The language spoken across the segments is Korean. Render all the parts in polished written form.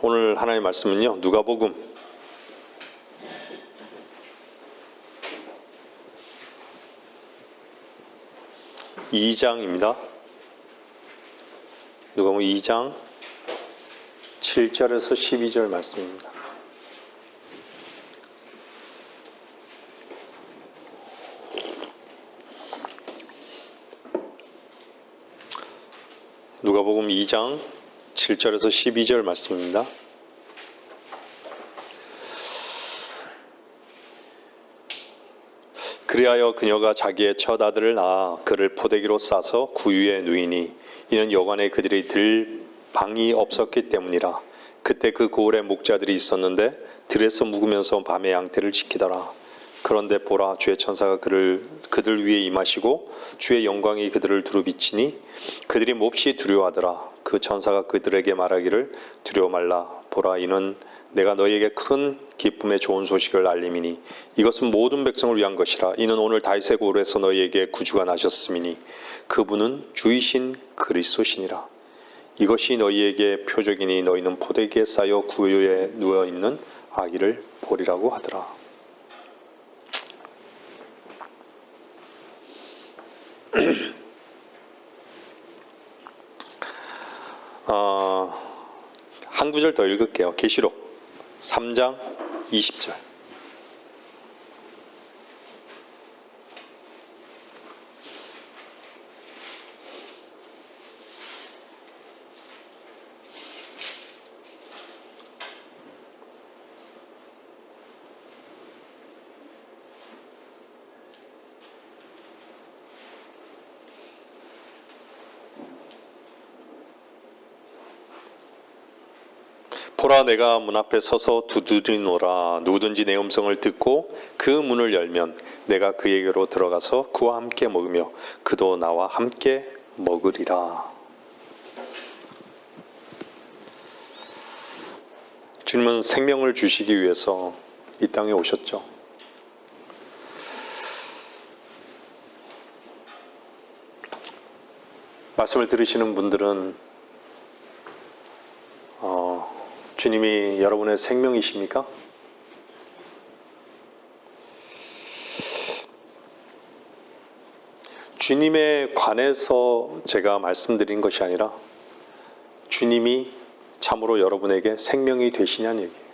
오늘 하나님의 말씀은요, 누가복음 2장입니다. 누가복음 2장 7절에서 12절 말씀입니다. 누가복음 2장 7절에서 12절 말씀입니다. 그리하여 그녀가 자기의 첫 아들을 낳아 그를 포대기로 싸서 구유에 누이니 이는 여관에 그들이 들 방이 없었기 때문이라. 그때 그 고을에 목자들이 있었는데 들에서 묵으면서 밤에 양떼를 지키더라. 그런데 보라, 주의 천사가 그들 위에 임하시고 주의 영광이 그들을 두루 비치니 그들이 몹시 두려워하더라. 그 천사가 그들에게 말하기를 두려워 말라. 보라, 이는 내가 너희에게 큰 기쁨의 좋은 소식을 알림이니 이것은 모든 백성을 위한 것이라. 이는 오늘 다윗의 고을에서 너희에게 구주가 나셨음이니 그분은 주이신 그리스도시니라. 이것이 너희에게 표적이니 너희는 포대기에 쌓여 구유에 누워있는 아기를 보리라고 하더라. 한 구절 더 읽을게요. 계시록 3장 20절. 보라, 내가 문 앞에 서서 두드리노라. 누구든지 내 음성을 듣고 그 문을 열면 내가 그에게로 들어가서 그와 함께 먹으며 그도 나와 함께 먹으리라. 주님은 생명을 주시기 위해서 이 땅에 오셨죠. 말씀을 들으시는 분들은 주님이 여러분의 생명이십니까? 주님에 관해서 제가 말씀드린 것이 아니라 주님이 참으로 여러분에게 생명이 되시냐는 얘기예요.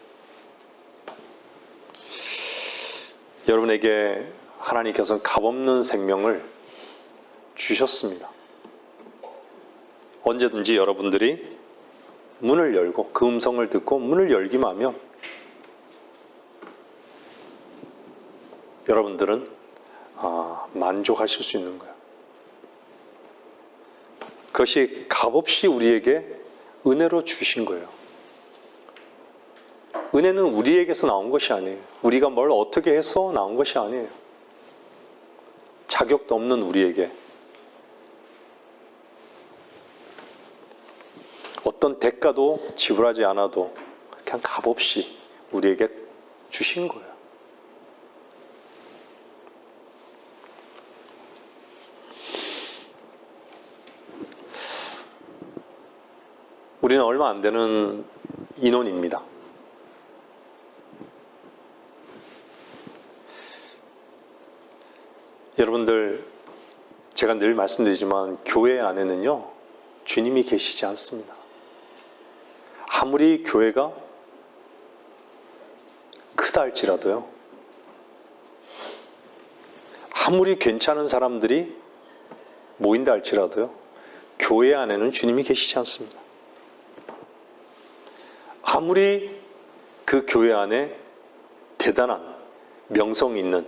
여러분에게 하나님께서는 값없는 생명을 주셨습니다. 언제든지 여러분들이 문을 열고 그 음성을 듣고 문을 열기만 하면 여러분들은 만족하실 수 있는 거예요. 그것이 값없이 우리에게 은혜로 주신 거예요. 은혜는 우리에게서 나온 것이 아니에요. 우리가 뭘 어떻게 해서 나온 것이 아니에요. 자격도 없는 우리에게 어떤 대가도 지불하지 않아도 그냥 값없이 우리에게 주신 거예요. 우리는 얼마 안 되는 인원입니다. 여러분들, 제가 늘 말씀드리지만 교회 안에는요, 주님이 계시지 않습니다. 아무리 교회가 크다 할지라도요, 아무리 괜찮은 사람들이 모인다 할지라도요, 교회 안에는 주님이 계시지 않습니다. 아무리 그 교회 안에 대단한 명성 있는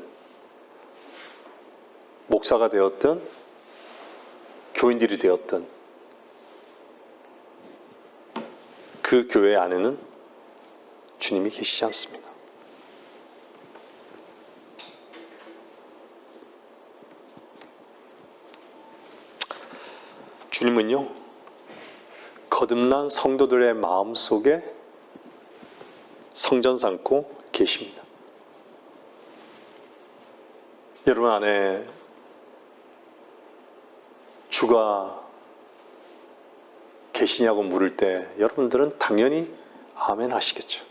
목사가 되었든 교인들이 되었든 그 교회 안에는 주님이 계시지 않습니다. 주님은요, 거듭난 성도들의 마음속에 성전 삼고 계십니다. 여러분 안에 주가 계시냐고 물을 때 여러분들은 당연히 아멘 하시겠죠.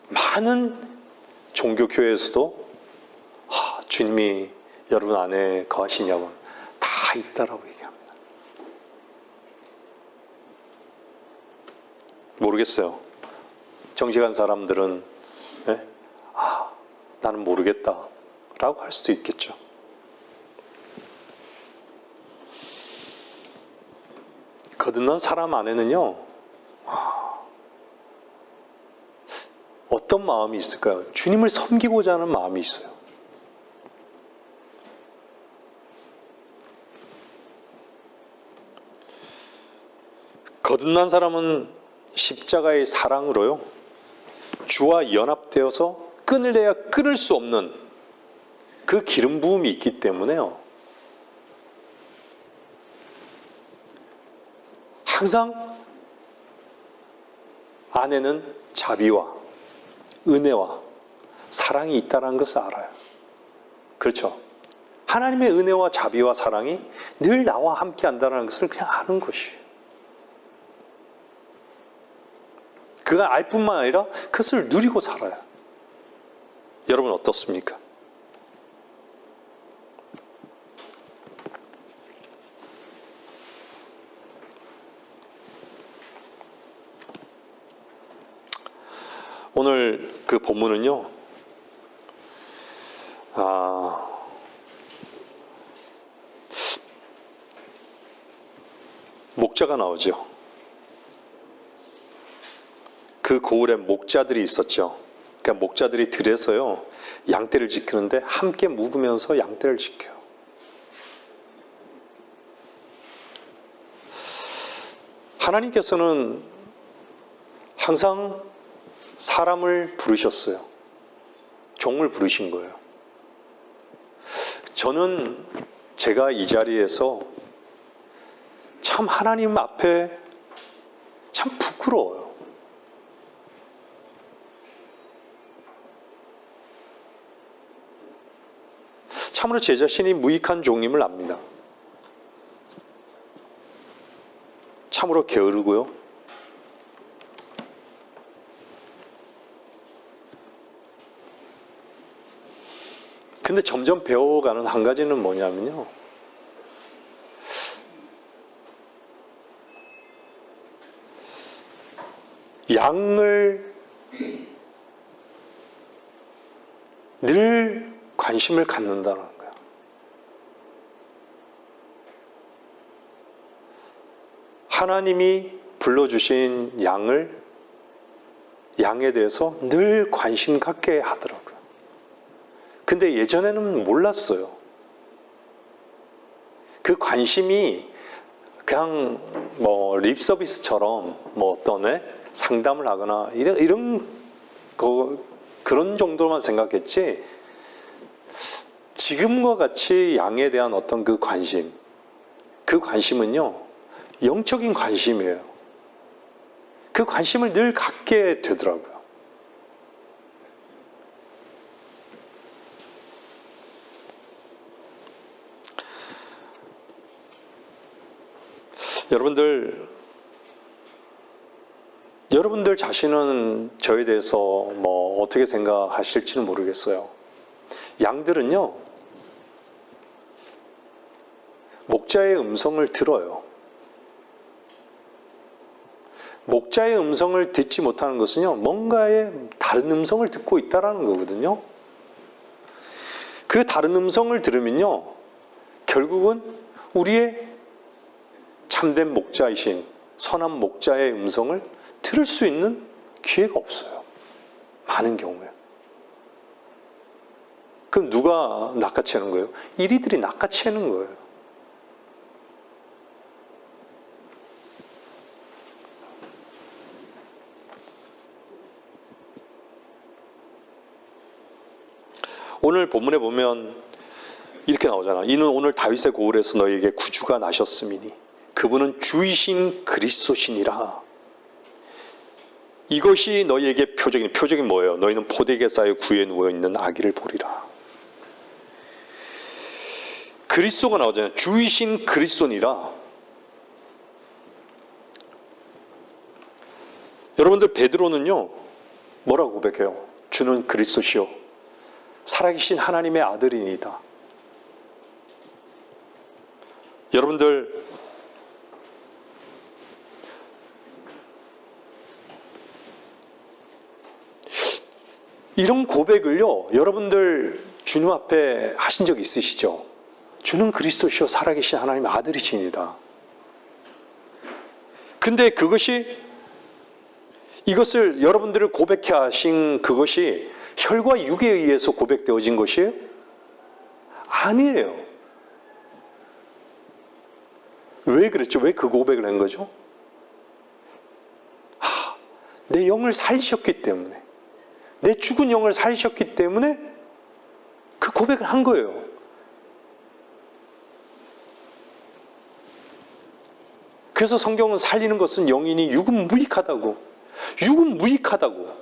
많은 종교교회에서도 주님이 여러분 안에 거하시냐고 다 있다라고 얘기합니다. 모르겠어요. 정직한 사람들은 나는 모르겠다 라고 할 수도 있겠죠. 거듭난 사람 안에는요, 어떤 마음이 있을까요? 주님을 섬기고자 하는 마음이 있어요. 거듭난 사람은 십자가의 사랑으로요, 주와 연합되어서 끊으려야 끊을 수 없는 그 기름 부음이 있기 때문에요, 항상 안에는 자비와 은혜와 사랑이 있다는 것을 알아요. 그렇죠? 하나님의 은혜와 자비와 사랑이 늘 나와 함께 한다는 것을 그냥 아는 것이에요. 그걸 알 뿐만 아니라 그것을 누리고 살아요. 여러분 어떻습니까? 오늘 그 본문은요, 목자가 나오죠. 그 고을에 목자들이 있었죠. 그러니까 목자들이 들에서요, 양떼를 지키는데 함께 묵으면서 양떼를 지켜요. 하나님께서는 항상 사람을 부르셨어요. 종을 부르신 거예요. 저는 제가 이 자리에서 참 하나님 앞에 참 부끄러워요. 참으로 제 자신이 무익한 종임을 압니다. 참으로 게으르고요. 근데 점점 배워가는 한 가지는 뭐냐면요, 양을 늘 관심을 갖는다는 거예요. 하나님이 불러주신 양에 대해서 늘 관심 갖게 하더라고요. 근데 예전에는 몰랐어요. 그 관심이 그냥 립 서비스처럼 어떤 상담을 하거나 그런 정도만 생각했지, 지금과 같이 양에 대한 어떤 그 관심은요, 영적인 관심이에요. 그 관심을 늘 갖게 되더라고요. 여러분들 자신은 저에 대해서 어떻게 생각하실지는 모르겠어요. 양들은요, 목자의 음성을 들어요. 목자의 음성을 듣지 못하는 것은요, 뭔가의 다른 음성을 듣고 있다는 거거든요. 그 다른 음성을 들으면요, 결국은 우리의 참된 목자이신 선한 목자의 음성을 들을 수 있는 기회가 없어요. 많은 경우에. 그럼 누가 낚아채는 거예요? 이리들이 낚아채는 거예요. 오늘 본문에 보면 이렇게 나오잖아. 이는 오늘 다윗의 고을에서 너희에게 구주가 나셨음이니 그분은 주이신 그리스도시니라. 이것이 너희에게 표적이 뭐예요? 너희는 포도에 쌓여 구에 누워있는 아기를 보리라. 그리스도가 나오잖아요. 주이신 그리스도니라. 여러분들 베드로는요, 뭐라고 고백해요? 주는 그리스도시요 살아계신 하나님의 아들이니다. 여러분들 이런 고백을요, 여러분들 주님 앞에 하신 적 있으시죠? 주는 그리스도시요 살아계신 하나님의 아들이시니다. 근데 이것을 여러분들을 고백해 하신 그것이 혈과 육에 의해서 고백되어진 것이에요? 아니에요. 왜 그랬죠? 왜 그 고백을 한 거죠? 내 영을 살리셨기 때문에, 내 죽은 영을 살리셨기 때문에 그 고백을 한 거예요. 그래서 성경은 살리는 것은 영이니 육은 무익하다고. 육은 무익하다고.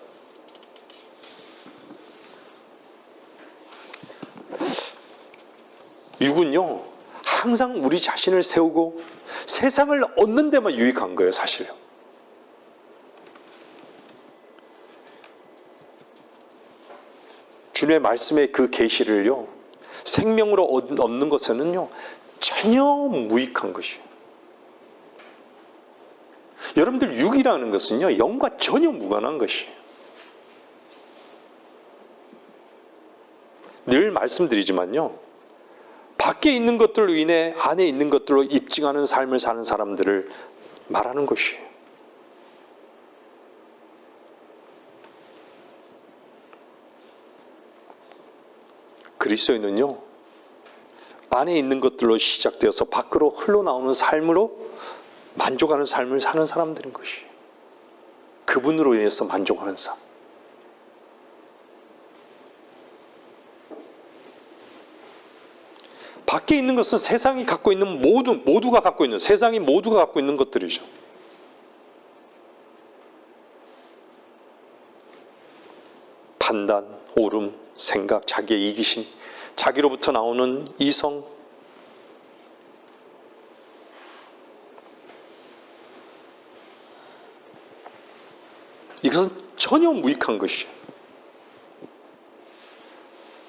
육은요, 항상 우리 자신을 세우고 세상을 얻는 데만 유익한 거예요, 사실요. 주님의 말씀의 그 계시를요, 생명으로 얻는 것에는요, 전혀 무익한 것이에요. 여러분들 육이라는 것은요, 영과 전혀 무관한 것이에요. 늘 말씀드리지만요, 밖에 있는 것들로 인해 안에 있는 것들로 입증하는 삶을 사는 사람들을 말하는 것이에요. 그리스도인은요, 안에 있는 것들로 시작되어서 밖으로 흘러나오는 삶으로 만족하는 삶을 사는 사람들인 것이에요. 그분으로 인해서 만족하는 삶. 밖에 있는 것은 세상이 갖고 있는 모두가 갖고 있는, 세상이 모두가 갖고 있는 것들이죠. 판단, 옳음, 생각, 자기의 이기심, 자기로부터 나오는 이성, 이것은 전혀 무익한 것이에요.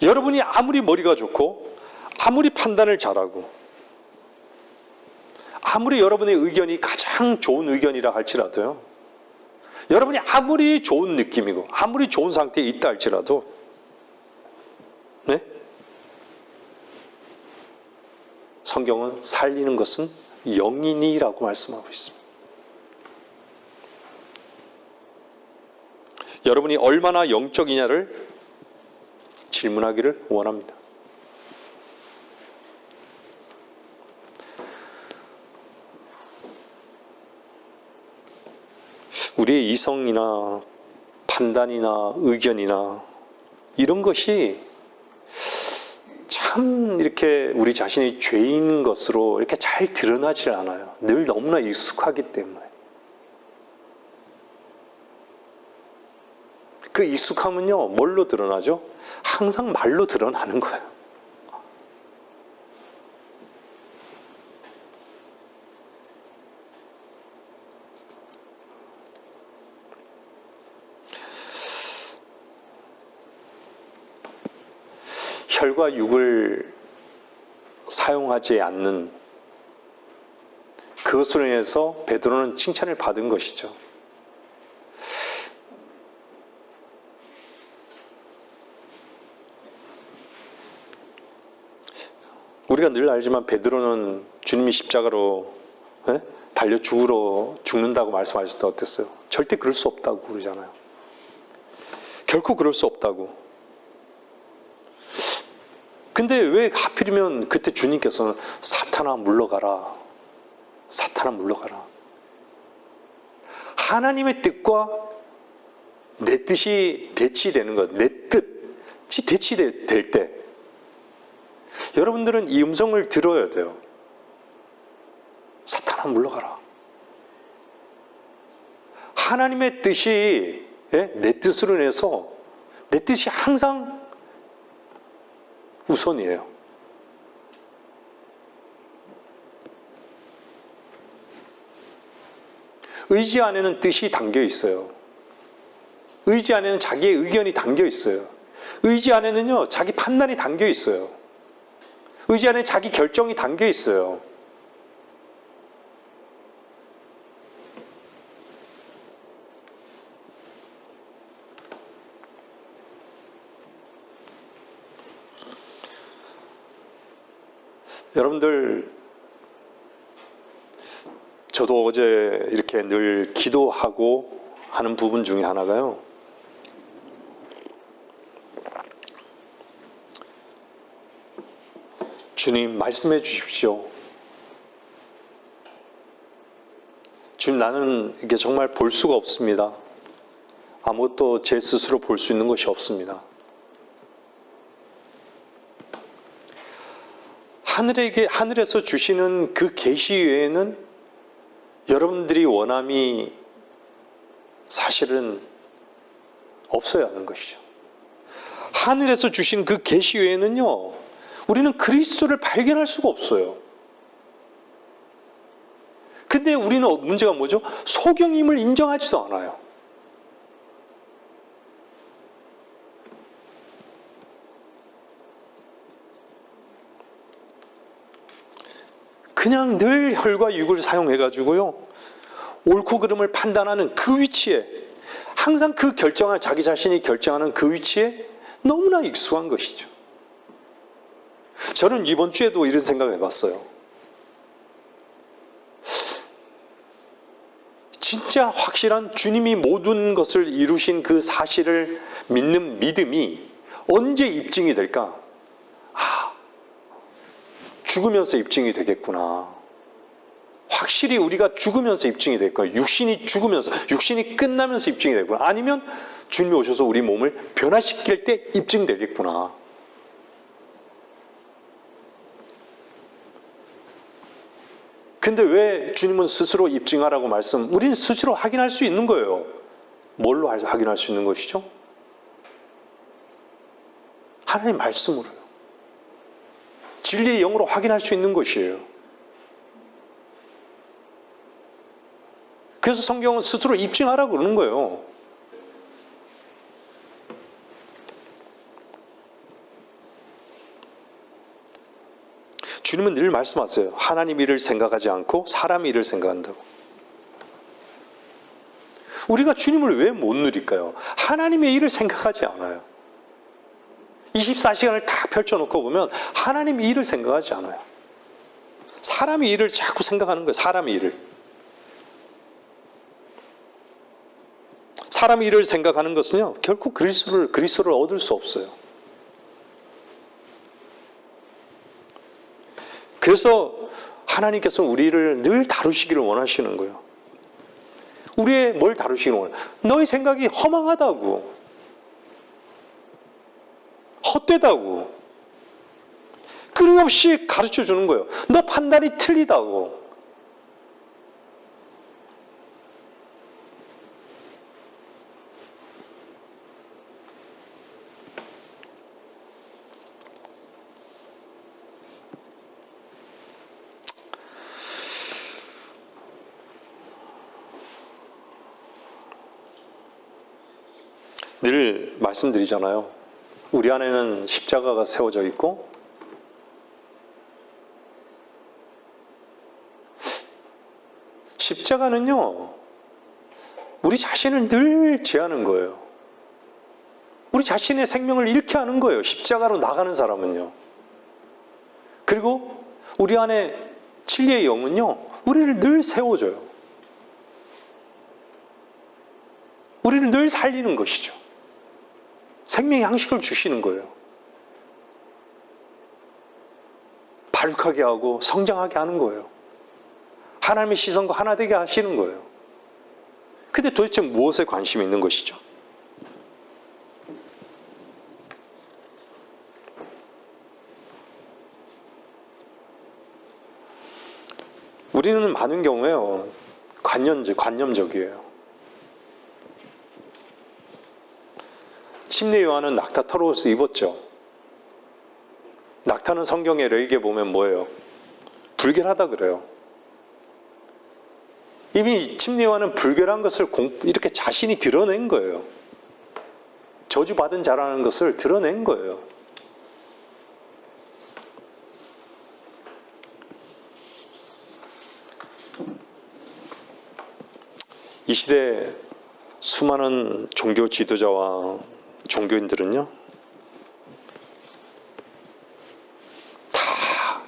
여러분이 아무리 머리가 좋고 아무리 판단을 잘하고 아무리 여러분의 의견이 가장 좋은 의견이라 할지라도요, 여러분이 아무리 좋은 느낌이고 아무리 좋은 상태에 있다 할지라도, 네? 성경은 살리는 것은 영이니라고 말씀하고 있습니다. 여러분이 얼마나 영적이냐를 질문하기를 원합니다. 우리의 이성이나 판단이나 의견이나 이런 것이 참 이렇게 우리 자신이 죄인 것으로 이렇게 잘 드러나질 않아요. 늘 너무나 익숙하기 때문에. 그 익숙함은요, 뭘로 드러나죠? 항상 말로 드러나는 거예요. 혈과 육을 사용하지 않는 그것으로 인해서 베드로는 칭찬을 받은 것이죠. 우리가 늘 알지만 베드로는 주님이 십자가로 달려 죽는다고 말씀하셨을 때 어땠어요? 절대 그럴 수 없다고 그러잖아요. 결코 그럴 수 없다고. 근데 왜 하필이면 그때 주님께서는 사탄아 물러가라. 사탄아 물러가라. 하나님의 뜻과 내 뜻이 대치되는 것, 내 뜻이 대치될 때 여러분들은 이 음성을 들어야 돼요. 사탄아 물러가라. 하나님의 뜻이 내 뜻으로 인해서 내 뜻이 항상 우선이에요. 의지 안에는 뜻이 담겨 있어요. 의지 안에는 자기의 의견이 담겨 있어요. 의지 안에는요, 자기 판단이 담겨 있어요. 의지 안에 자기 결정이 담겨 있어요. 여러분들, 저도 어제 이렇게 늘 기도하고 하는 부분 중에 하나가요, 주님 말씀해 주십시오. 주님, 나는 이게 정말 볼 수가 없습니다. 아무것도 제 스스로 볼 수 있는 것이 없습니다. 하늘에서 주시는 그 계시 외에는 여러분들이 원함이 사실은 없어야 하는 것이죠. 하늘에서 주신 그 계시 외에는요, 우리는 그리스도를 발견할 수가 없어요. 근데 우리는 문제가 뭐죠? 소경임을 인정하지도 않아요. 그냥 늘 혈과 육을 사용해가지고요, 옳고 그름을 판단하는 그 위치에, 항상 그 결정을 자기 자신이 결정하는 그 위치에 너무나 익숙한 것이죠. 저는 이번 주에도 이런 생각을 해봤어요. 진짜 확실한 주님이 모든 것을 이루신 그 사실을 믿는 믿음이 언제 입증이 될까? 죽으면서 입증이 되겠구나. 확실히 우리가 죽으면서 입증이 될 거예요. 육신이 죽으면서, 육신이 끝나면서 입증이 되겠구나. 아니면 주님이 오셔서 우리 몸을 변화시킬 때 입증되겠구나. 근데 왜 주님은 스스로 입증하라고 우리는 스스로 확인할 수 있는 거예요. 뭘로 확인할 수 있는 것이죠? 하나님 말씀으로요. 진리의 영으로 확인할 수 있는 것이에요. 그래서 성경은 스스로 입증하라고 그러는 거예요. 주님은 늘 말씀하세요. 하나님 일을 생각하지 않고 사람 일을 생각한다고. 우리가 주님을 왜 못 누릴까요? 하나님의 일을 생각하지 않아요. 24시간을 다 펼쳐놓고 보면 하나님의 일을 생각하지 않아요. 사람의 일을 자꾸 생각하는 거예요. 사람의 일을. 사람의 일을 생각하는 것은요, 결코 그리스도를 얻을 수 없어요. 그래서 하나님께서 우리를 늘 다루시기를 원하시는 거예요. 우리의 뭘 다루시기를 원해요? 너의 생각이 허망하다고, 헛되다고, 끊임없이 가르쳐 주는 거예요. 너 판단이 틀리다고. 늘 말씀드리잖아요. 우리 안에는 십자가가 세워져 있고 십자가는요, 우리 자신을 늘 제하는 거예요. 우리 자신의 생명을 잃게 하는 거예요. 십자가로 나가는 사람은요. 그리고 우리 안에 진리의 영은요, 우리를 늘 세워줘요. 우리를 늘 살리는 것이죠. 생명의 양식을 주시는 거예요. 발육하게 하고 성장하게 하는 거예요. 하나님의 시선과 하나 되게 하시는 거예요. 근데 도대체 무엇에 관심이 있는 것이죠? 우리는 많은 경우에요, 관념적이에요. 침례 요한은 낙타 털옷을 입었죠. 낙타는 성경의 레위기에 보면 뭐예요? 불결하다 그래요. 이미 침례 요한은 불결한 것을 이렇게 자신이 드러낸 거예요. 저주받은 자라는 것을 드러낸 거예요. 이 시대 수많은 종교 지도자와 종교인들은요, 다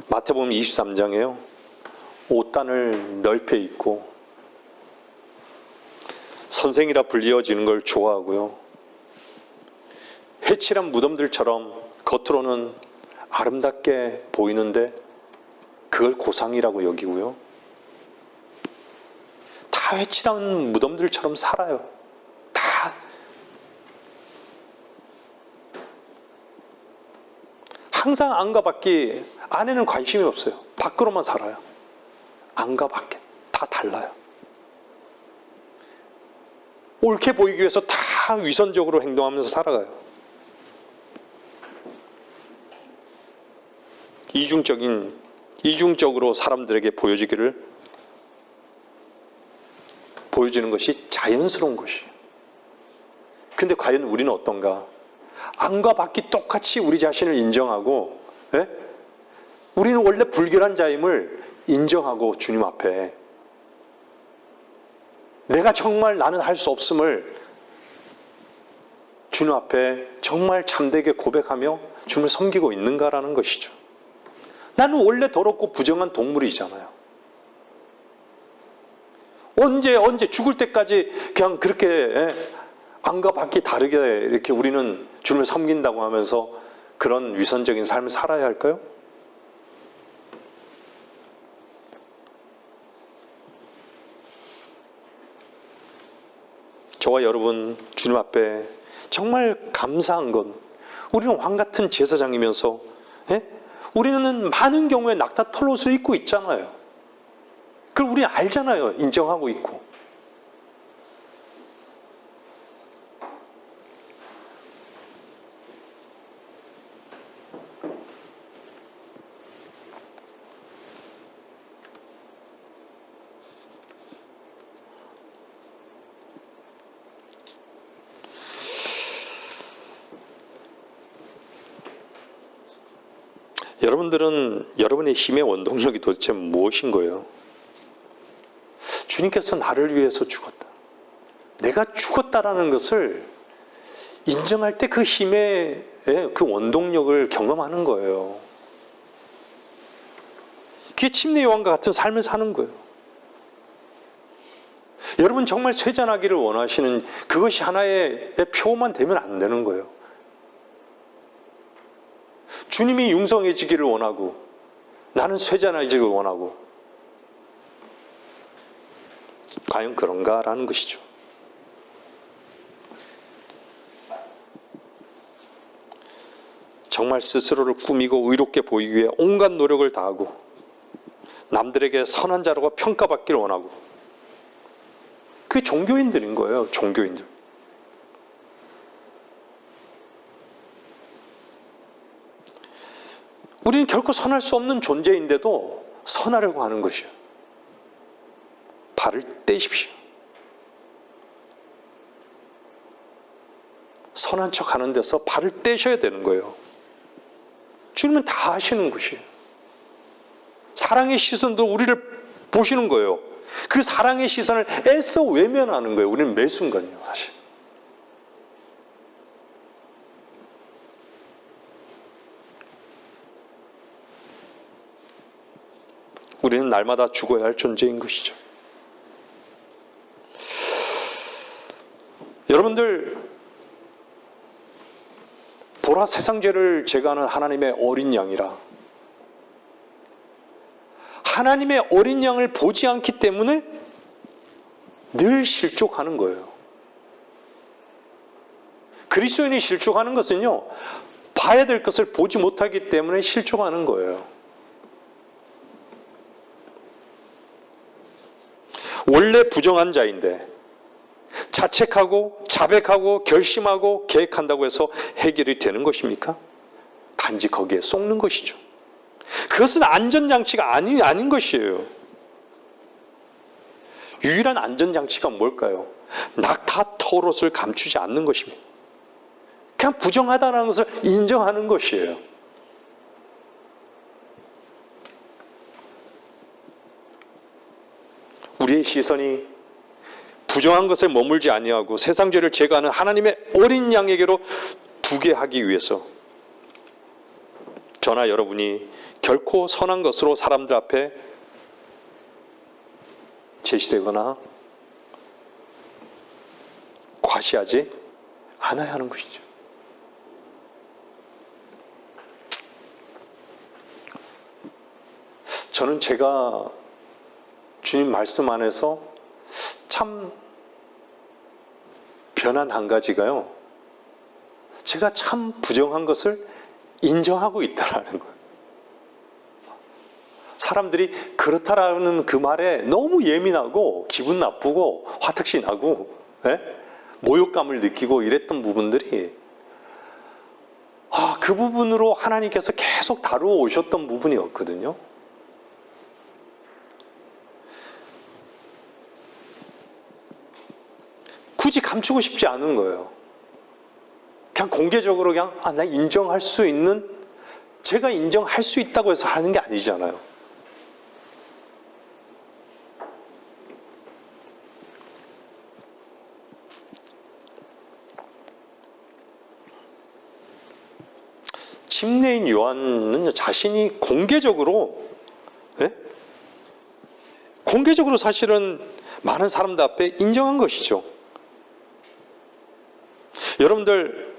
마태복음 23장에요. 옷단을 넓혀 입고 선생이라 불리어지는 걸 좋아하고요. 회칠한 무덤들처럼 겉으로는 아름답게 보이는데 그걸 고상이라고 여기고요. 다 회칠한 무덤들처럼 살아요. 다. 항상 안과 밖이, 안에는 관심이 없어요. 밖으로만 살아요. 안과 밖에 다 달라요. 옳게 보이기 위해서 다 위선적으로 행동하면서 살아가요. 이중적으로 사람들에게 보여지는 것이 자연스러운 것이에요. 근데 과연 우리는 어떤가? 안과 밖이 똑같이 우리 자신을 인정하고, 우리는 원래 불결한 자임을 인정하고 주님 앞에 내가 정말 나는 할 수 없음을 주님 앞에 정말 참되게 고백하며 주님을 섬기고 있는가라는 것이죠. 나는 원래 더럽고 부정한 동물이잖아요. 언제 죽을 때까지 그냥 그렇게 안과 밖이 다르게 이렇게 우리는 주님을 섬긴다고 하면서 그런 위선적인 삶을 살아야 할까요? 저와 여러분 주님 앞에 정말 감사한 건, 우리는 왕 같은 제사장이면서 우리는 많은 경우에 낙타 털옷을 입고 있잖아요. 그걸 우리는 알잖아요. 인정하고 있고. 여러분들은 여러분의 힘의 원동력이 도대체 무엇인 거예요? 주님께서 나를 위해서 죽었다. 내가 죽었다라는 것을 인정할 때 그 힘의 그 원동력을 경험하는 거예요. 그게 침례 요한과 같은 삶을 사는 거예요. 여러분 정말 쇠잔하기를 원하시는 그것이 하나의 표만 되면 안 되는 거예요. 주님이 융성해지기를 원하고 나는 쇠잔해지기를 원하고, 과연 그런가라는 것이죠. 정말 스스로를 꾸미고 의롭게 보이기 위해 온갖 노력을 다하고 남들에게 선한 자라고 평가받기를 원하고, 그게 종교인들인 거예요. 종교인들. 우리는 결코 선할 수 없는 존재인데도 선하려고 하는 것이에요. 발을 떼십시오. 선한 척 하는 데서 발을 떼셔야 되는 거예요. 주님은 다 하시는 것이에요. 사랑의 시선도 우리를 보시는 거예요. 그 사랑의 시선을 애써 외면하는 거예요. 우리는 매 순간요, 사실. 우리는 날마다 죽어야 할 존재인 것이죠. 여러분들, 보라, 세상 죄를 제거하는 하나님의 어린 양이라, 하나님의 어린 양을 보지 않기 때문에 늘 실족하는 거예요. 그리스도인이 실족하는 것은요, 봐야 될 것을 보지 못하기 때문에 실족하는 거예요. 원래 부정한 자인데 자책하고 자백하고 결심하고 계획한다고 해서 해결이 되는 것입니까? 단지 거기에 속는 것이죠. 그것은 안전장치가 아닌 것이에요. 유일한 안전장치가 뭘까요? 낙타 털옷을 감추지 않는 것입니다. 그냥 부정하다는 것을 인정하는 것이에요. 우리의 시선이 부정한 것에 머물지 아니하고 세상 죄를 제거하는 하나님의 어린 양에게로 두게 하기 위해서 저나 여러분이 결코 선한 것으로 사람들 앞에 제시되거나 과시하지 않아야 하는 것이죠. 저는 제가 주님 말씀 안에서 참 변한 한 가지가요, 제가 참 부정한 것을 인정하고 있다라는 거예요. 사람들이 그렇다라는 그 말에 너무 예민하고 기분 나쁘고 화택시 나고 모욕감을 느끼고 이랬던 부분들이 그 부분으로 하나님께서 계속 다루어 오셨던 부분이었거든요. 굳이 감추고 싶지 않은 거예요. 그냥 공개적으로 그냥 나 인정할 수 있는, 제가 인정할 수 있다고 해서 하는 게 아니잖아요. 침례인 요한은 자신이 공개적으로 사실은 많은 사람들 앞에 인정한 것이죠. 여러분들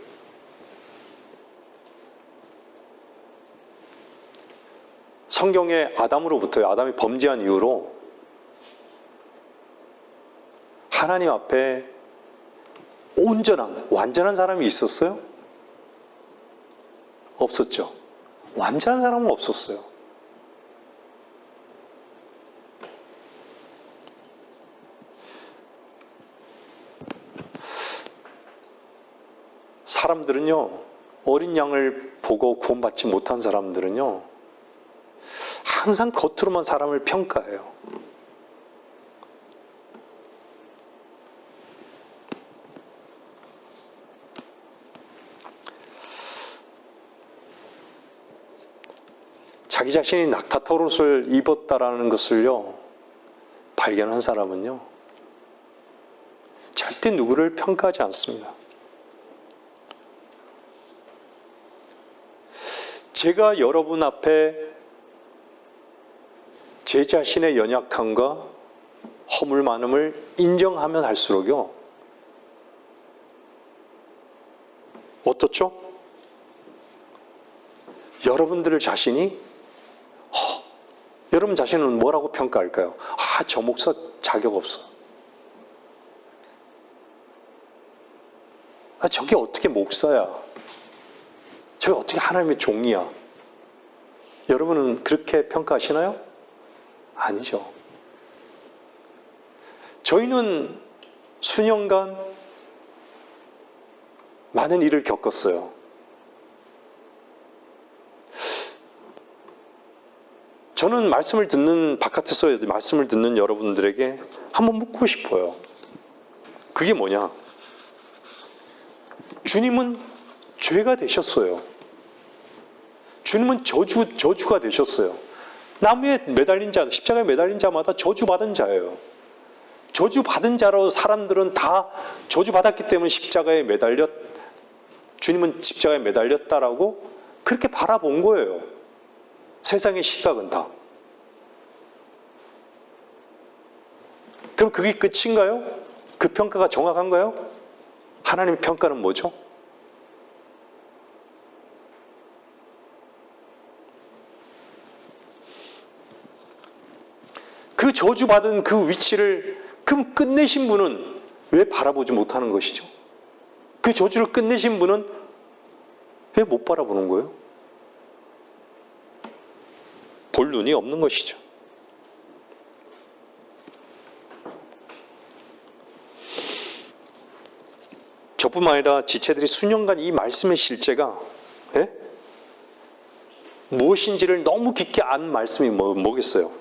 성경에 아담으로부터요, 아담이 범죄한 이후로 하나님 앞에 온전한, 완전한 사람이 있었어요? 없었죠. 완전한 사람은 없었어요. 사람들은요, 어린 양을 보고 구원받지 못한 사람들은요, 항상 겉으로만 사람을 평가해요. 자기 자신이 낙타털옷을 입었다라는 것을요, 발견한 사람은요, 절대 누구를 평가하지 않습니다. 제가 여러분 앞에 제 자신의 연약함과 허물 많음을 인정하면 할수록요, 어떻죠? 여러분들 자신이 여러분 자신은 뭐라고 평가할까요? 저 목사 자격 없어. 저게 어떻게 목사야? 저게 어떻게 하나님의 종이야? 여러분은 그렇게 평가하시나요? 아니죠. 저희는 수년간 많은 일을 겪었어요. 저는 바깥에서 말씀을 듣는 여러분들에게 한번 묻고 싶어요. 그게 뭐냐? 주님은 죄가 되셨어요. 주님은 저주가 되셨어요. 나무에 매달린 자, 십자가에 매달린 자마다 저주받은 자예요. 저주받은 자로 사람들은 다 저주받았기 때문에 주님은 십자가에 매달렸다라고 그렇게 바라본 거예요. 세상의 시각은 다. 그럼 그게 끝인가요? 그 평가가 정확한가요? 하나님의 평가는 뭐죠? 그 저주받은 그 위치를 그럼 끝내신 분은 왜 바라보지 못하는 것이죠? 그 저주를 끝내신 분은 왜 못 바라보는 거예요? 볼 눈이 없는 것이죠. 저뿐만 아니라 지체들이 수년간 이 말씀의 실제가 무엇인지를 너무 깊게 안 말씀이 뭐겠어요?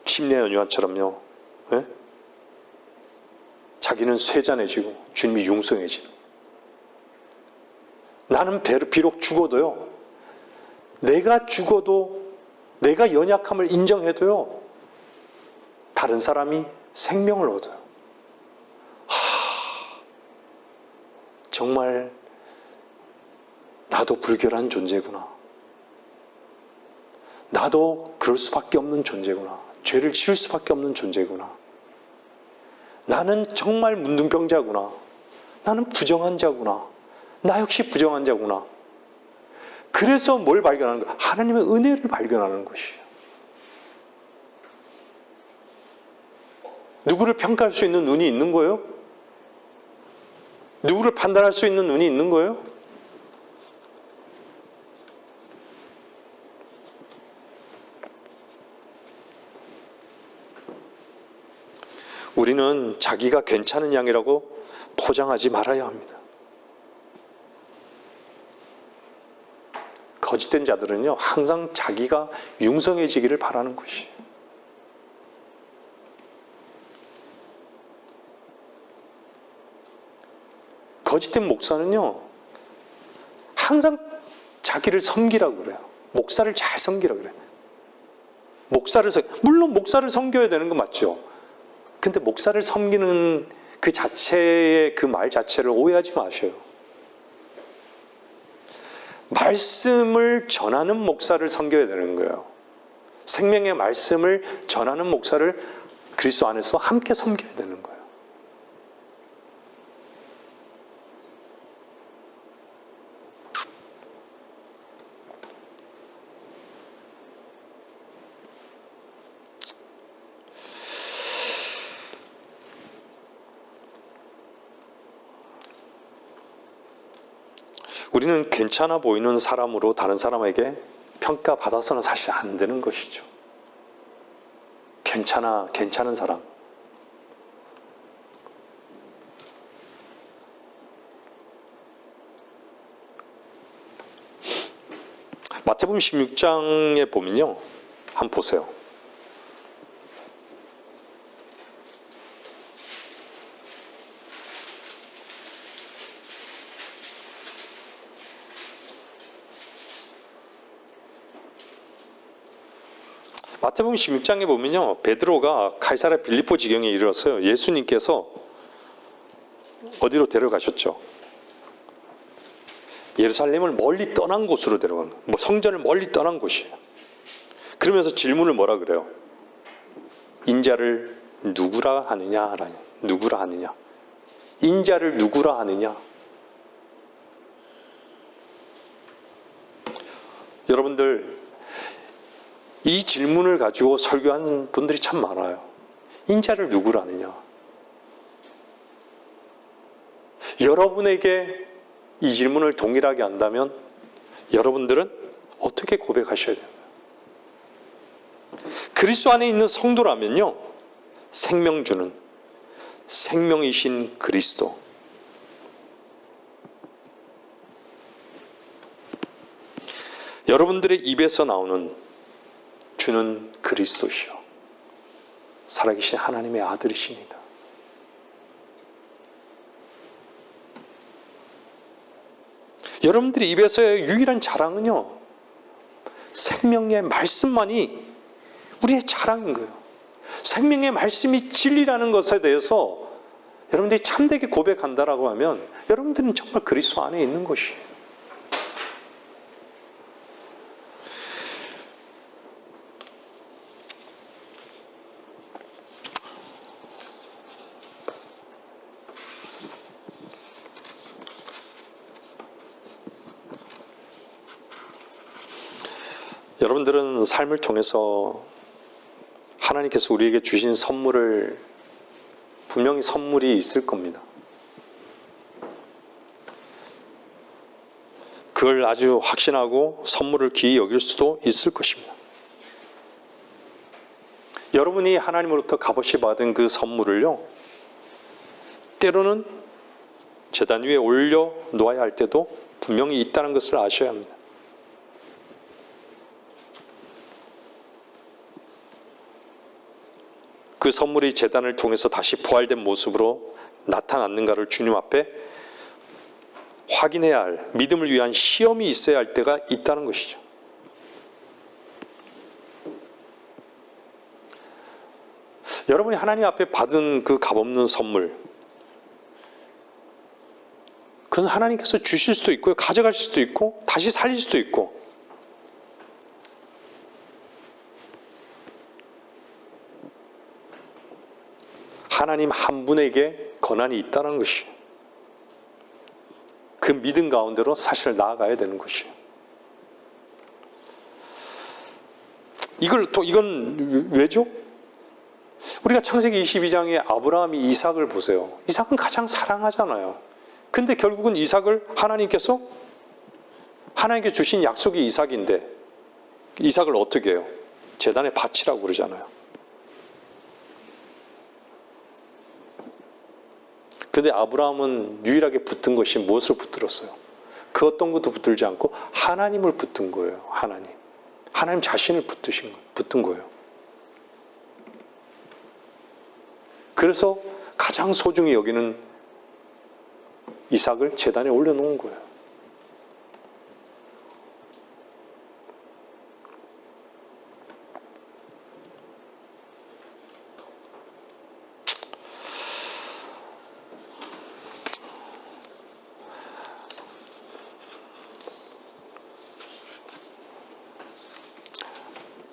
침례인 요한처럼요. 자기는 쇠잔해지고 주님이 융성해지는. 나는 비록 죽어도요, 내가 죽어도, 내가 연약함을 인정해도요, 다른 사람이 생명을 얻어요. 정말 나도 불결한 존재구나. 나도 그럴 수밖에 없는 존재구나. 죄를 지을 수밖에 없는 존재구나. 나는 정말 문둥병자구나. 나는 부정한 자구나. 나 역시 부정한 자구나. 그래서 뭘 발견하는 거야? 하나님의 은혜를 발견하는 것이에요. 누구를 평가할 수 있는 눈이 있는 거예요? 누구를 판단할 수 있는 눈이 있는 거예요? 우리는 자기가 괜찮은 양이라고 포장하지 말아야 합니다. 거짓된 자들은요, 항상 자기가 융성해지기를 바라는 것이에요. 거짓된 목사는요, 항상 자기를 섬기라고 그래요. 목사를 잘 섬기라고 그래요. 물론 목사를 섬겨야 되는 건 맞죠. 근데 목사를 섬기는 그 자체의 그 말 자체를 오해하지 마셔요. 말씀을 전하는 목사를 섬겨야 되는 거예요. 생명의 말씀을 전하는 목사를 그리스도 안에서 함께 섬겨야 되는 거예요. 우리는 괜찮아 보이는 사람으로 다른 사람에게 평가받아서는 사실 안 되는 것이죠. 괜찮은 사람. 마태복음 16장에 보면요, 한번 보세요. 마태복음 16장에 보면요, 베드로가 가이사랴 빌립보 지경에 이르렀어요. 예수님께서 어디로 데려가셨죠? 예루살렘을 멀리 떠난 곳으로 데려간 거예요. 성전을 멀리 떠난 곳이에요. 그러면서 질문을 뭐라 그래요? 인자를 누구라 하느냐? 누구라 하느냐? 인자를 누구라 하느냐? 여러분들, 이 질문을 가지고 설교하는 분들이 참 많아요. 인자를 누구라 하느냐? 여러분에게 이 질문을 동일하게 한다면 여러분들은 어떻게 고백하셔야 돼요? 그리스도 안에 있는 성도라면요, 생명 주는 생명이신 그리스도, 여러분들의 입에서 나오는 주는 그리스도시요 살아계신 하나님의 아들이십니다. 여러분들의 입에서의 유일한 자랑은요, 생명의 말씀만이 우리의 자랑인 거예요. 생명의 말씀이 진리라는 것에 대해서 여러분들이 참되게 고백한다라고 하면 여러분들은 정말 그리스도 안에 있는 것이에요. 여러분들은 삶을 통해서 하나님께서 우리에게 주신 선물을, 분명히 선물이 있을 겁니다. 그걸 아주 확신하고 선물을 귀히 여길 수도 있을 것입니다. 여러분이 하나님으로부터 값없이 받은 그 선물을요, 때로는 제단 위에 올려 놓아야 할 때도 분명히 있다는 것을 아셔야 합니다. 그 선물이 제단을 통해서 다시 부활된 모습으로 나타났는가를 주님 앞에 확인해야 할, 믿음을 위한 시험이 있어야 할 때가 있다는 것이죠. 여러분이 하나님 앞에 받은 그 값없는 선물, 그건 하나님께서 주실 수도 있고요, 가져가실 수도 있고, 다시 살릴 수도 있고, 하나님 한 분에게 권한이 있다는 것이에요. 그 믿음 가운데로 사실 나아가야 되는 것이에요. 이건 왜죠? 우리가 창세기 22장에 아브라함이 이삭을 보세요. 이삭은 가장 사랑하잖아요. 근데 결국은 이삭을 하나님께 주신 약속이 이삭인데, 이삭을 어떻게 해요? 제단에 바치라고 그러잖아요. 근데 아브라함은 유일하게 붙은 것이 무엇을 붙들었어요? 그 어떤 것도 붙들지 않고 하나님을 붙든 거예요. 하나님 자신을 붙든 거예요. 그래서 가장 소중히 여기는 이삭을 제단에 올려놓은 거예요.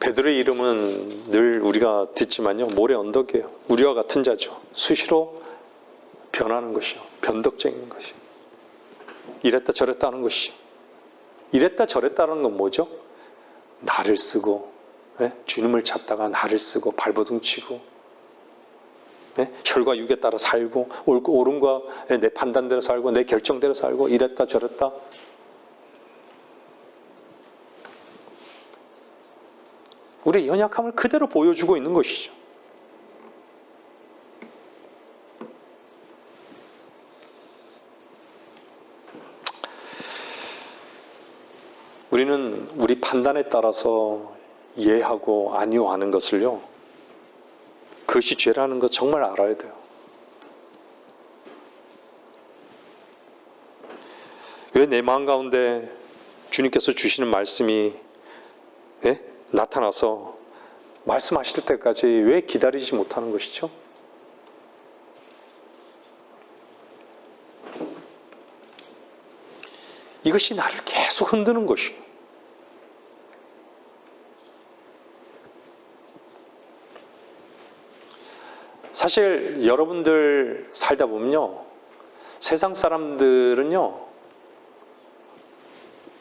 베드로의 이름은 늘 우리가 듣지만요, 모래 언덕이에요. 우리와 같은 자죠. 수시로 변하는 것이요, 변덕쟁인 것이요, 이랬다 저랬다 하는 것이요. 이랬다 저랬다는 건 뭐죠? 나를 쓰고, 주님을 찾다가 나를 쓰고 발버둥 치고, 혈과 육에 따라 살고, 옳음과 내 판단대로 살고, 내 결정대로 살고, 이랬다 저랬다. 우리의 연약함을 그대로 보여주고 있는 것이죠. 우리는 우리 판단에 따라서 예하고 아니오 하는 것을요, 그것이 죄라는 것 정말 알아야 돼요. 왜 내 마음 가운데 주님께서 주시는 말씀이 나타나서 말씀하실 때까지 왜 기다리지 못하는 것이죠? 이것이 나를 계속 흔드는 것이에요. 사실 여러분들 살다 보면요, 세상 사람들은요,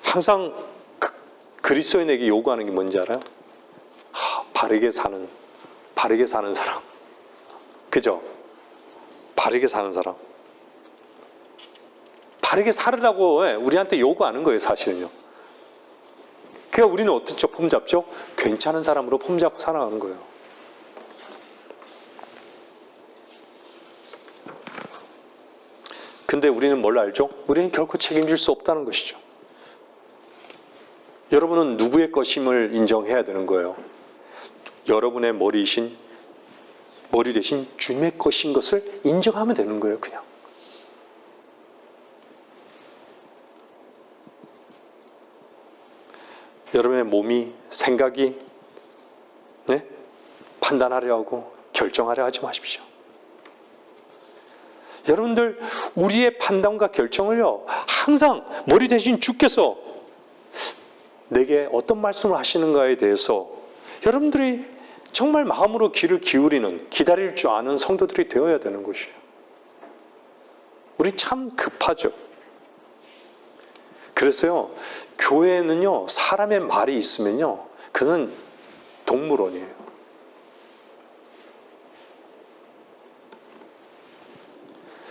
항상 그리스도인에게 요구하는 게 뭔지 알아요? 바르게 사는 사람. 그죠? 바르게 사는 사람. 바르게 살으라고 우리한테 요구하는 거예요, 사실은요. 그러니까 우리는 어떻죠? 폼 잡죠? 괜찮은 사람으로 폼 잡고 살아가는 거예요. 근데 우리는 뭘 알죠? 우리는 결코 책임질 수 없다는 것이죠. 여러분은 누구의 것임을 인정해야 되는 거예요. 여러분의 머리 대신 주님의 것인 것을 인정하면 되는 거예요, 그냥. 여러분의 몸이, 생각이 판단하려 하고 결정하려 하지 마십시오. 여러분들, 우리의 판단과 결정을요, 항상 머리 대신 주께서 내게 어떤 말씀을 하시는가에 대해서 여러분들이 정말 마음으로 귀를 기울이는, 기다릴 줄 아는 성도들이 되어야 되는 것이에요. 우리 참 급하죠. 그래서요, 교회는요, 사람의 말이 있으면요, 그건 동물원이에요.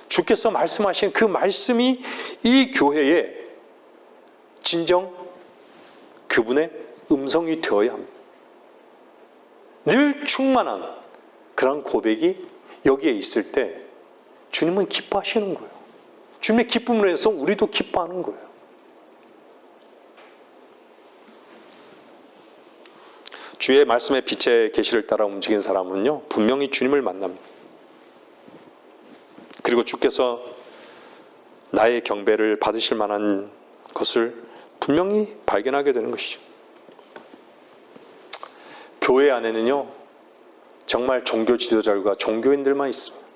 주께서 말씀하신 그 말씀이 이 교회에 진정 그분의 음성이 되어야 합니다. 늘 충만한 그런 고백이 여기에 있을 때 주님은 기뻐하시는 거예요. 주님의 기쁨을 해서 우리도 기뻐하는 거예요. 주의 말씀의 빛의 계시를 따라 움직인 사람은요, 분명히 주님을 만납니다. 그리고 주께서 나의 경배를 받으실 만한 것을 분명히 발견하게 되는 것이죠. 교회 안에는요, 정말 종교 지도자들과 종교인들만 있습니다.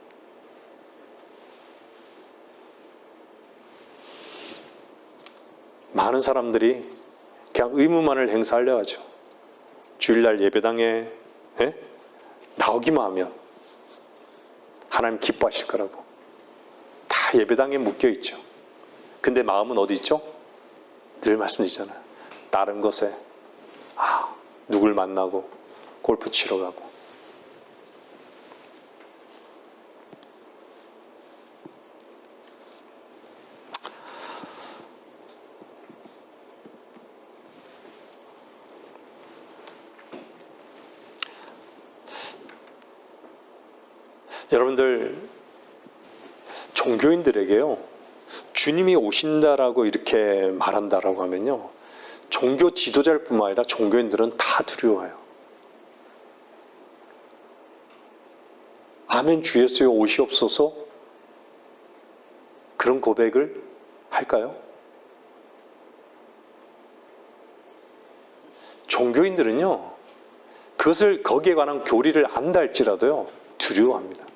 많은 사람들이 그냥 의무만을 행사하려 하죠. 주일날 예배당에 나오기만 하면 하나님 기뻐하실 거라고 다 예배당에 묶여 있죠. 근데 마음은 어디 있죠? 늘 말씀드리잖아요. 다른 것에 누굴 만나고 골프 치러 가고. 여러분들, 종교인들에게요, 주님이 오신다라고 이렇게 말한다라고 하면요, 종교 지도자일 뿐만 아니라 종교인들은 다 두려워해요. 아멘 주 예수여 오시옵소서, 그런 고백을 할까요? 종교인들은요, 그것을 거기에 관한 교리를 안다 할지라도요, 두려워합니다.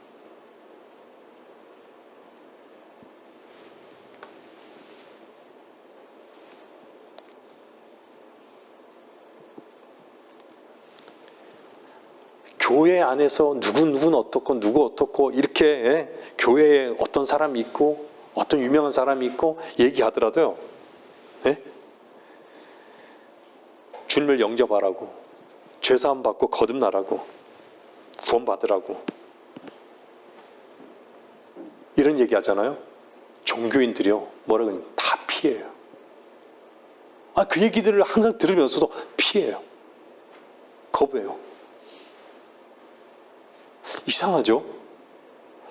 교회 안에서 누구는 어떻고 누구 어떻고 이렇게 교회에 어떤 사람이 있고 어떤 유명한 사람이 있고 얘기하더라도요, 주님을 영접하라고, 죄사함 받고 거듭나라고, 구원받으라고 이런 얘기 하잖아요. 종교인들이요, 뭐라고 하냐면 다 피해요. 그 얘기들을 항상 들으면서도 피해요. 거부해요. 이상하죠?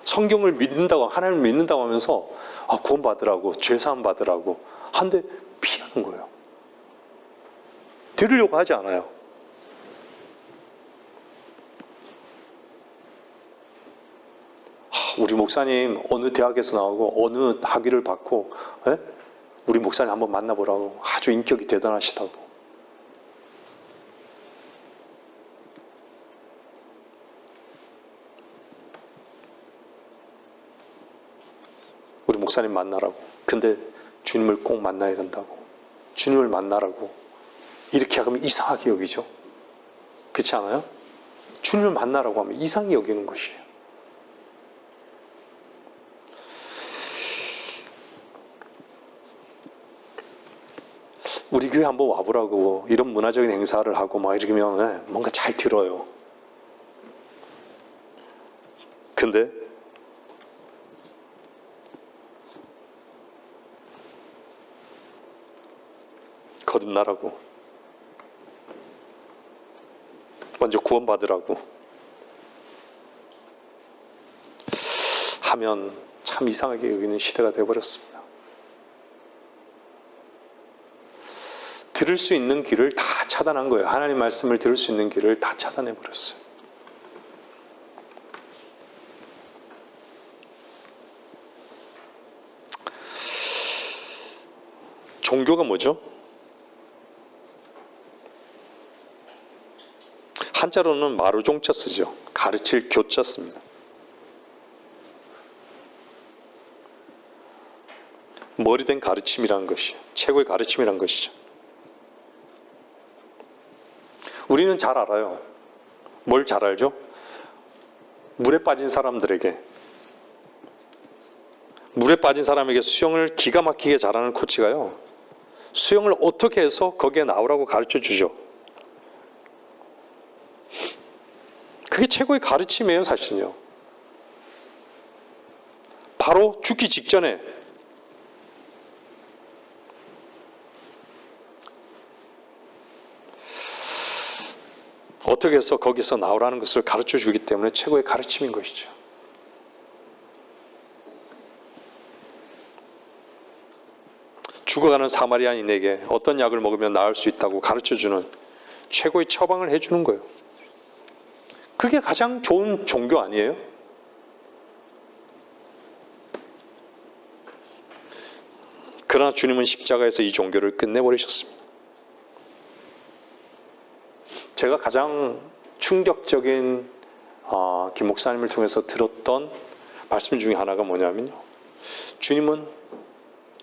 성경을 믿는다고, 하나님을 믿는다고 하면서 구원받으라고, 죄사함 받으라고 한데 피하는 거예요. 들으려고 하지 않아요. 우리 목사님 어느 대학에서 나오고 어느 학위를 받고 우리 목사님 한번 만나보라고, 아주 인격이 대단하시다고. 우리 목사님 만나라고. 근데 주님을 꼭 만나야 된다고, 주님을 만나라고 이렇게 하면 이상하게 여기죠. 그렇지 않아요? 주님을 만나라고 하면 이상히 여기는 것이에요. 우리 교회 한번 와보라고, 이런 문화적인 행사를 하고 막 이러면 뭔가 잘 들어요. 근데 거듭나라고, 먼저 구원받으라고 하면 참 이상하게 여기는 시대가 되어버렸습니다. 들을 수 있는 길을 다 차단한 거예요. 하나님 말씀을 들을 수 있는 길을 다 차단해버렸어요. 종교가 뭐죠? 한자로는 마루종자 쓰죠. 가르칠 교자 씁니다. 머리된 가르침이라는 것이죠. 최고의 가르침이라는 것이죠. 우리는 잘 알아요. 뭘 잘 알죠? 물에 빠진 사람들에게, 물에 빠진 사람에게 수영을 기가 막히게 잘하는 코치가요, 수영을 어떻게 해서 거기에 나오라고 가르쳐 주죠. 그게 최고의 가르침이에요, 사실은요. 바로 죽기 직전에 어떻게 해서 거기서 나오라는 것을 가르쳐 주기 때문에 최고의 가르침인 것이죠. 죽어가는 사마리아인에게 어떤 약을 먹으면 나을 수 있다고 가르쳐 주는 최고의 처방을 해주는 거예요. 그게 가장 좋은 종교 아니에요? 그러나 주님은 십자가에서 이 종교를 끝내버리셨습니다. 제가 가장 충격적인 김 목사님을 통해서 들었던 말씀 중에 하나가 뭐냐면요, 주님은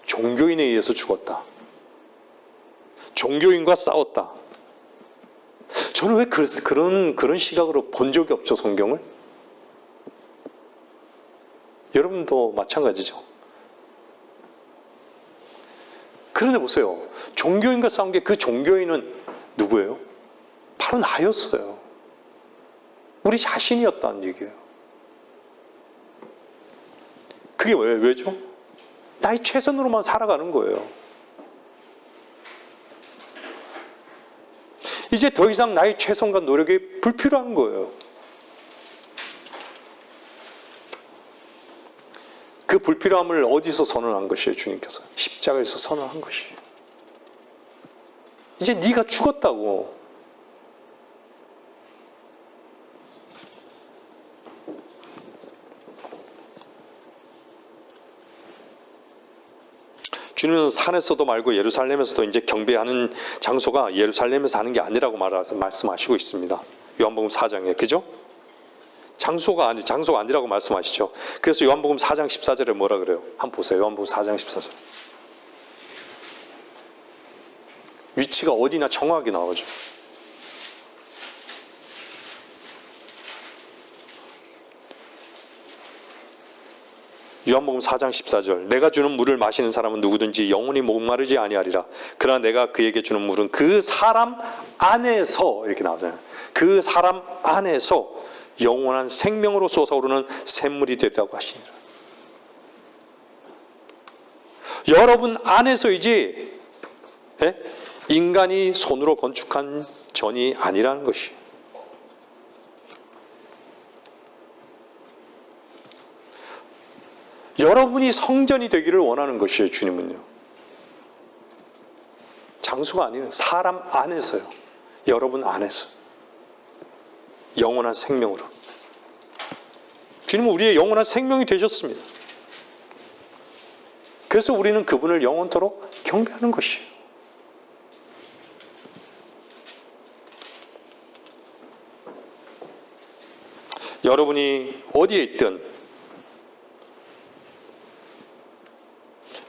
종교인에 의해서 죽었다. 종교인과 싸웠다. 저는 왜 그런 시각으로 본 적이 없죠, 성경을? 여러분도 마찬가지죠. 그런데 보세요. 종교인과 싸운 게, 그 종교인은 누구예요? 바로 나였어요. 우리 자신이었다는 얘기예요. 그게 왜죠? 나의 최선으로만 살아가는 거예요. 이제 더 이상 나의 최선과 노력이 불필요한 거예요. 그 불필요함을 어디서 선언한 것이에요? 주님께서 십자가에서 선언한 것이에요. 이제 네가 죽었다고. 주님은 산에서도 말고 예루살렘에서도 이제 경배하는 장소가 예루살렘에서 하는 게 아니라고 말씀하시고 있습니다. 요한복음 4장에, 그죠? 장소가 아니라고 말씀하시죠. 그래서 요한복음 4장 14절에 뭐라 그래요? 한번 보세요. 요한복음 4장 14절. 위치가 어디나 정확하게 나오죠. 요한복음 4장 14절. 내가 주는 물을 마시는 사람은 누구든지 영원히 목마르지 아니하리라. 그러나 내가 그에게 주는 물은 그 사람 안에서, 이렇게 나오잖아요. 그 사람 안에서 영원한 생명으로 솟아오르는 샘물이 됐다고 하시니라. 여러분 안에서이지 인간이 손으로 건축한 전이 아니라는 것이. 여러분이 성전이 되기를 원하는 것이에요. 주님은요. 장소가 아니에요. 사람 안에서요. 여러분 안에서. 영원한 생명으로. 주님은 우리의 영원한 생명이 되셨습니다. 그래서 우리는 그분을 영원토록 경배하는 것이에요. 여러분이 어디에 있든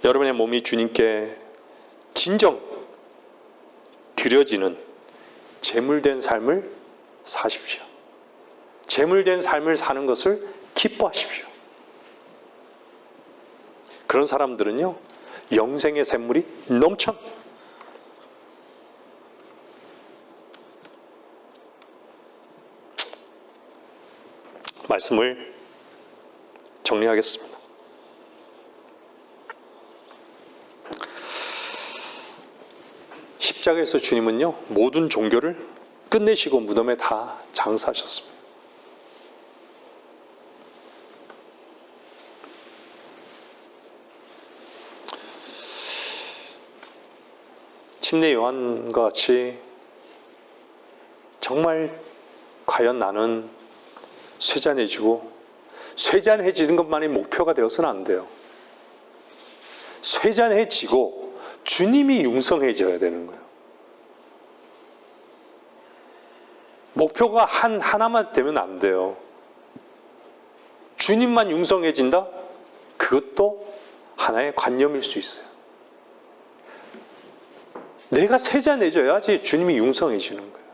여러분의 몸이 주님께 진정 드려지는 제물된 삶을 사십시오. 제물된 삶을 사는 것을 기뻐하십시오. 그런 사람들은요, 영생의 샘물이 넘쳐. 말씀을 정리하겠습니다. 십자가에서 주님은요, 모든 종교를 끝내시고 무덤에 다 장사하셨습니다. 침례 요한과 같이 정말 과연 나는 쇠잔해지는 것만이 목표가 되어서는 안 돼요. 쇠잔해지고 주님이 융성해져야 되는 거예요. 목표가 하나만 되면 안 돼요. 주님만 융성해진다? 그것도 하나의 관념일 수 있어요. 내가 쇠잔해져야지 주님이 융성해지는 거예요.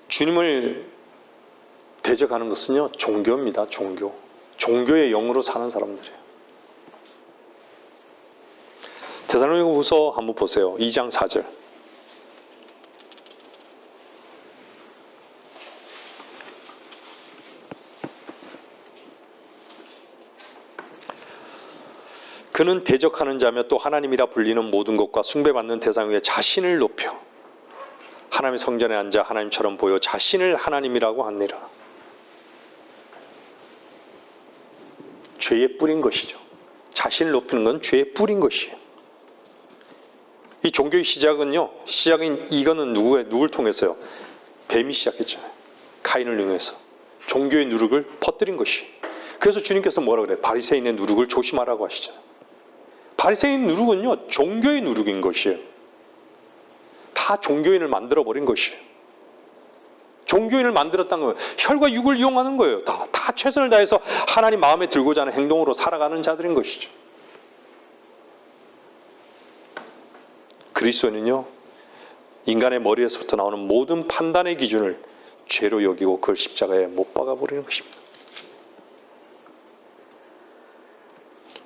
주님을 대적하는 것은요, 종교입니다. 종교의 영으로 사는 사람들이에요. 데살로니가후서 한번 보세요. 2장 4절. 그는 대적하는 자며 또 하나님이라 불리는 모든 것과 숭배받는 대상 위에 자신을 높여 하나님의 성전에 앉아 하나님처럼 보여 자신을 하나님이라고 하니라. 죄에 뿌린 것이죠. 자신을 높이는 건 죄에 뿌린 것이에요. 이 종교의 시작은 이거는 누굴 통해서요? 뱀이 시작했잖아요. 카인을 이용해서 종교의 누룩을 퍼뜨린 것이. 그래서 주님께서 뭐라 그래요? 바리새인의 누룩을 조심하라고 하시잖아요. 바리새인 누룩은요, 종교의 누룩인 것이에요. 다 종교인을 만들어버린 것이에요. 종교인을 만들었다는 거예요. 혈과 육을 이용하는 거예요. 다 최선을 다해서 하나님 마음에 들고자 하는 행동으로 살아가는 자들인 것이죠. 그리스도는요, 인간의 머리에서부터 나오는 모든 판단의 기준을 죄로 여기고 그걸 십자가에 못 박아버리는 것입니다.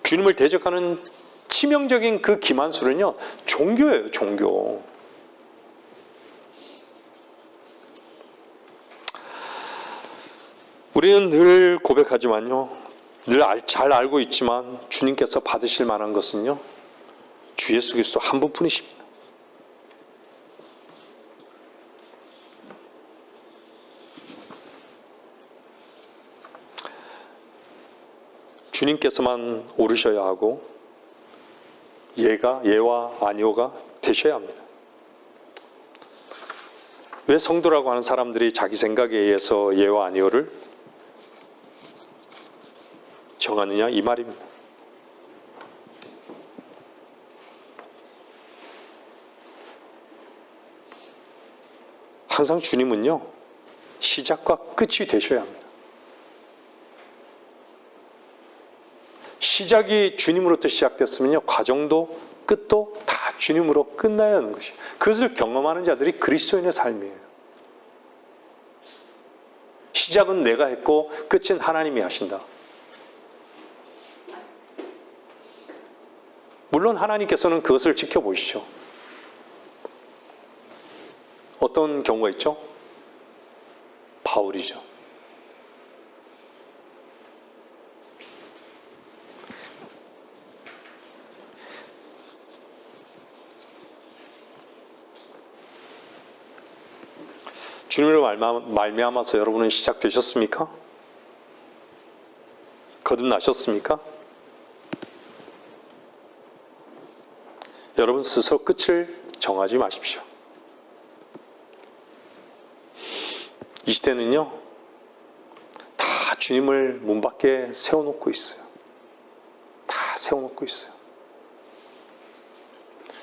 주님을 대적하는 치명적인 그 기만술은요, 종교예요, 종교. 우리는 늘 고백하지만요, 늘 잘 알고 있지만 주님께서 받으실 만한 것은요, 주 예수 그리스도 한 분뿐이십니다. 주님께서만 오르셔야 하고 예와 아니오가 되셔야 합니다. 왜 성도라고 하는 사람들이 자기 생각에 의해서 예와 아니오를 정하느냐 이 말입니다. 항상 주님은요, 시작과 끝이 되셔야 합니다. 시작이 주님으로부터 시작됐으면요, 과정도 끝도 다 주님으로 끝나야 하는 것이에요. 그것을 경험하는 자들이 그리스도인의 삶이에요. 시작은 내가 했고 끝은 하나님이 하신다. 물론 하나님께서는 그것을 지켜보시죠. 어떤 경우가 있죠? 바울이죠. 주님으로 말미암아서 여러분은 시작되셨습니까? 거듭나셨습니까? 여러분 스스로 끝을 정하지 마십시오. 이 시대는요, 다 주님을 문 밖에 세워놓고 있어요. 다 세워놓고 있어요.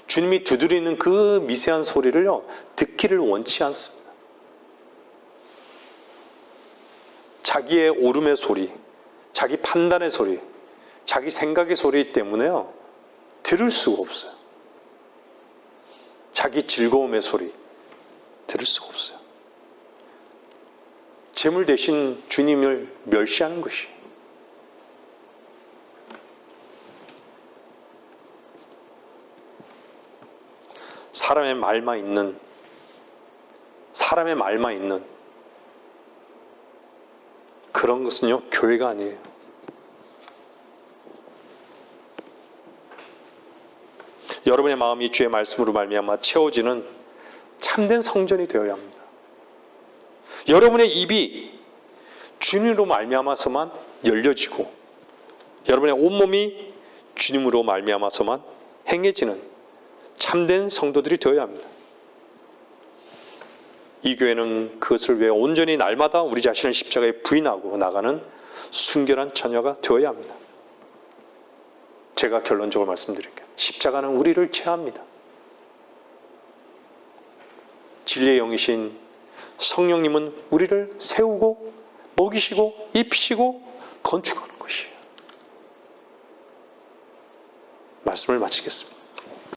주님이 두드리는 그 미세한 소리를요, 듣기를 원치 않습니다. 자기의 오름의 소리, 자기 판단의 소리, 자기 생각의 소리 때문에요, 들을 수가 없어요. 자기 즐거움의 소리, 들을 수가 없어요. 재물 대신 주님을 멸시하는 것이. 사람의 말만 있는 그런 것은요, 교회가 아니에요. 여러분의 마음이 주의 말씀으로 말미암아 채워지는 참된 성전이 되어야 합니다. 여러분의 입이 주님으로 말미암아서만 열려지고 여러분의 온몸이 주님으로 말미암아서만 행해지는 참된 성도들이 되어야 합니다. 이 교회는 그것을 위해 온전히 날마다 우리 자신을 십자가에 부인하고 나가는 순결한 처녀가 되어야 합니다. 제가 결론적으로 말씀드릴게요. 십자가는 우리를 제한합니다. 진리의 영이신 성령님은 우리를 세우고 먹이시고 입히시고 건축하는 것이에요. 말씀을 마치겠습니다.